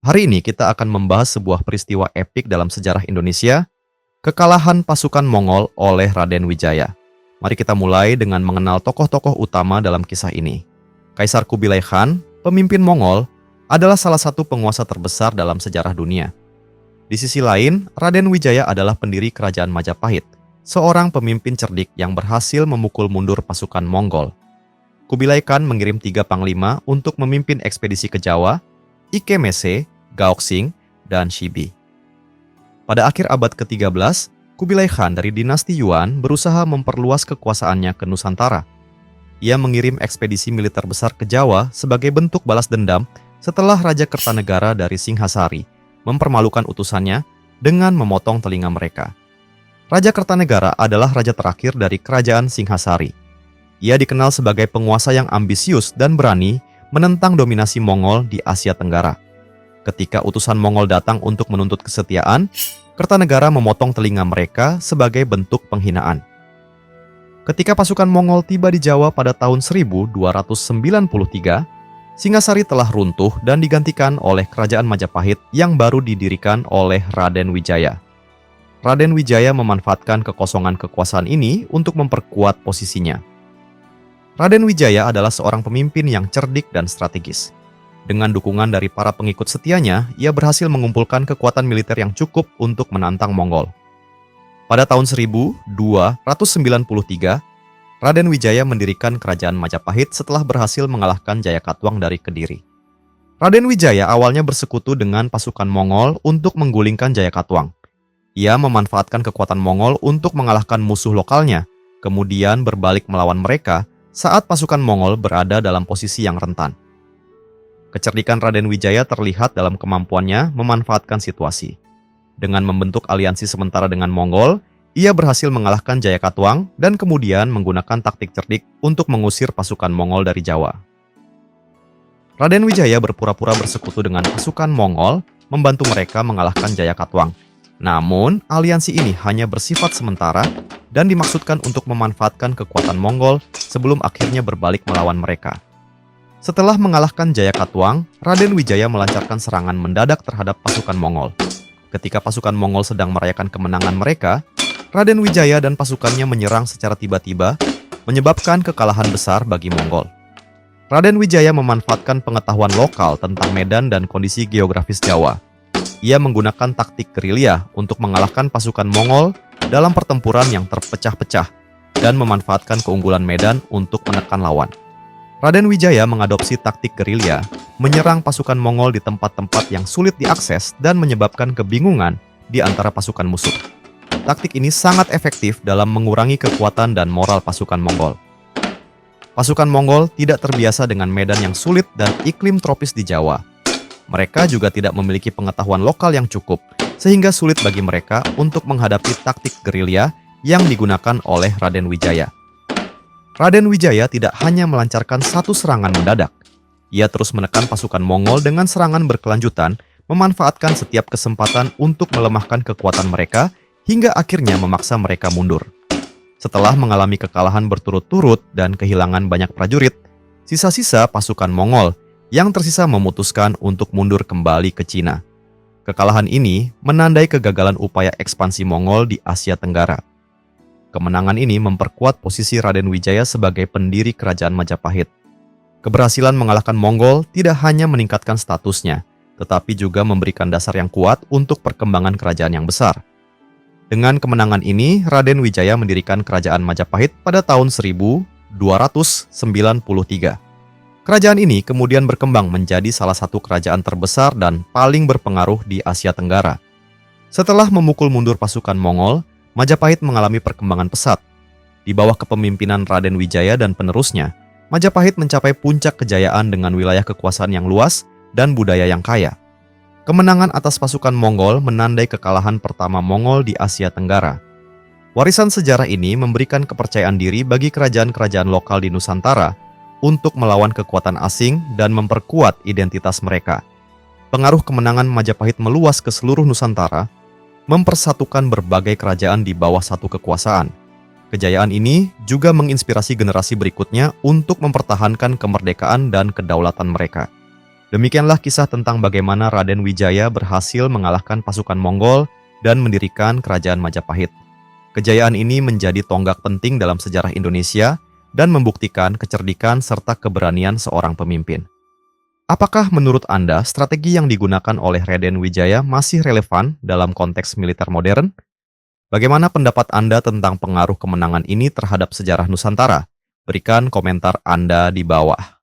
Hari ini kita akan membahas sebuah peristiwa epik dalam sejarah Indonesia, kekalahan pasukan Mongol oleh Raden Wijaya. Mari kita mulai dengan mengenal tokoh-tokoh utama dalam kisah ini. Kaisar Kubilai Khan, pemimpin Mongol, adalah salah satu penguasa terbesar dalam sejarah dunia. Di sisi lain, Raden Wijaya adalah pendiri kerajaan Majapahit, seorang pemimpin cerdik yang berhasil memukul mundur pasukan Mongol. Kubilai Khan mengirim 3 panglima untuk memimpin ekspedisi ke Jawa, Ikemese, Gaoxing, dan Shibi. Pada akhir abad ke-13, Kubilai Khan dari dinasti Yuan berusaha memperluas kekuasaannya ke Nusantara. Ia mengirim ekspedisi militer besar ke Jawa sebagai bentuk balas dendam setelah Raja Kertanegara dari Singhasari mempermalukan utusannya dengan memotong telinga mereka. Raja Kertanegara adalah raja terakhir dari kerajaan Singhasari. Ia dikenal sebagai penguasa yang ambisius dan berani menentang dominasi Mongol di Asia Tenggara. Ketika utusan Mongol datang untuk menuntut kesetiaan, Kertanegara memotong telinga mereka sebagai bentuk penghinaan. Ketika pasukan Mongol tiba di Jawa pada tahun 1293, Singhasari telah runtuh dan digantikan oleh kerajaan Majapahit yang baru didirikan oleh Raden Wijaya. Raden Wijaya memanfaatkan kekosongan kekuasaan ini untuk memperkuat posisinya. Raden Wijaya adalah seorang pemimpin yang cerdik dan strategis. Dengan dukungan dari para pengikut setianya, ia berhasil mengumpulkan kekuatan militer yang cukup untuk menantang Mongol. Pada tahun 1293, Raden Wijaya mendirikan kerajaan Majapahit setelah berhasil mengalahkan Jayakatwang dari Kediri. Raden Wijaya awalnya bersekutu dengan pasukan Mongol untuk menggulingkan Jayakatwang. Ia memanfaatkan kekuatan Mongol untuk mengalahkan musuh lokalnya, kemudian berbalik melawan mereka saat pasukan Mongol berada dalam posisi yang rentan. Kecerdikan Raden Wijaya terlihat dalam kemampuannya memanfaatkan situasi. Dengan membentuk aliansi sementara dengan Mongol, ia berhasil mengalahkan Jayakatwang dan kemudian menggunakan taktik cerdik untuk mengusir pasukan Mongol dari Jawa. Raden Wijaya berpura-pura bersekutu dengan pasukan Mongol, membantu mereka mengalahkan Jayakatwang. Namun, aliansi ini hanya bersifat sementara dan dimaksudkan untuk memanfaatkan kekuatan Mongol sebelum akhirnya berbalik melawan mereka. Setelah mengalahkan Jayakatwang, Raden Wijaya melancarkan serangan mendadak terhadap pasukan Mongol. Ketika pasukan Mongol sedang merayakan kemenangan mereka, Raden Wijaya dan pasukannya menyerang secara tiba-tiba, menyebabkan kekalahan besar bagi Mongol. Raden Wijaya memanfaatkan pengetahuan lokal tentang medan dan kondisi geografis Jawa. Ia menggunakan taktik gerilya untuk mengalahkan pasukan Mongol dalam pertempuran yang terpecah-pecah dan memanfaatkan keunggulan medan untuk menekan lawan. Raden Wijaya mengadopsi taktik gerilya, menyerang pasukan Mongol di tempat-tempat yang sulit diakses dan menyebabkan kebingungan di antara pasukan musuh. Taktik ini sangat efektif dalam mengurangi kekuatan dan moral pasukan Mongol. Pasukan Mongol tidak terbiasa dengan medan yang sulit dan iklim tropis di Jawa. Mereka juga tidak memiliki pengetahuan lokal yang cukup, sehingga sulit bagi mereka untuk menghadapi taktik gerilya yang digunakan oleh Raden Wijaya. Raden Wijaya tidak hanya melancarkan satu serangan mendadak. Ia terus menekan pasukan Mongol dengan serangan berkelanjutan, memanfaatkan setiap kesempatan untuk melemahkan kekuatan mereka hingga akhirnya memaksa mereka mundur. Setelah mengalami kekalahan berturut-turut dan kehilangan banyak prajurit, sisa-sisa pasukan Mongol yang tersisa memutuskan untuk mundur kembali ke Cina. Kekalahan ini menandai kegagalan upaya ekspansi Mongol di Asia Tenggara. Kemenangan ini memperkuat posisi Raden Wijaya sebagai pendiri kerajaan Majapahit. Keberhasilan mengalahkan Mongol tidak hanya meningkatkan statusnya, tetapi juga memberikan dasar yang kuat untuk perkembangan kerajaan yang besar. Dengan kemenangan ini, Raden Wijaya mendirikan kerajaan Majapahit pada tahun 1293. Kerajaan ini kemudian berkembang menjadi salah satu kerajaan terbesar dan paling berpengaruh di Asia Tenggara. Setelah memukul mundur pasukan Mongol, Majapahit mengalami perkembangan pesat. Di bawah kepemimpinan Raden Wijaya dan penerusnya, Majapahit mencapai puncak kejayaan dengan wilayah kekuasaan yang luas dan budaya yang kaya. Kemenangan atas pasukan Mongol menandai kekalahan pertama Mongol di Asia Tenggara. Warisan sejarah ini memberikan kepercayaan diri bagi kerajaan-kerajaan lokal di Nusantara untuk melawan kekuatan asing dan memperkuat identitas mereka. Pengaruh kemenangan Majapahit meluas ke seluruh Nusantara, mempersatukan berbagai kerajaan di bawah satu kekuasaan. Kejayaan ini juga menginspirasi generasi berikutnya untuk mempertahankan kemerdekaan dan kedaulatan mereka. Demikianlah kisah tentang bagaimana Raden Wijaya berhasil mengalahkan pasukan Mongol dan mendirikan kerajaan Majapahit. Kejayaan ini menjadi tonggak penting dalam sejarah Indonesia dan membuktikan kecerdikan serta keberanian seorang pemimpin. Apakah menurut Anda strategi yang digunakan oleh Raden Wijaya masih relevan dalam konteks militer modern? Bagaimana pendapat Anda tentang pengaruh kemenangan ini terhadap sejarah Nusantara? Berikan komentar Anda di bawah.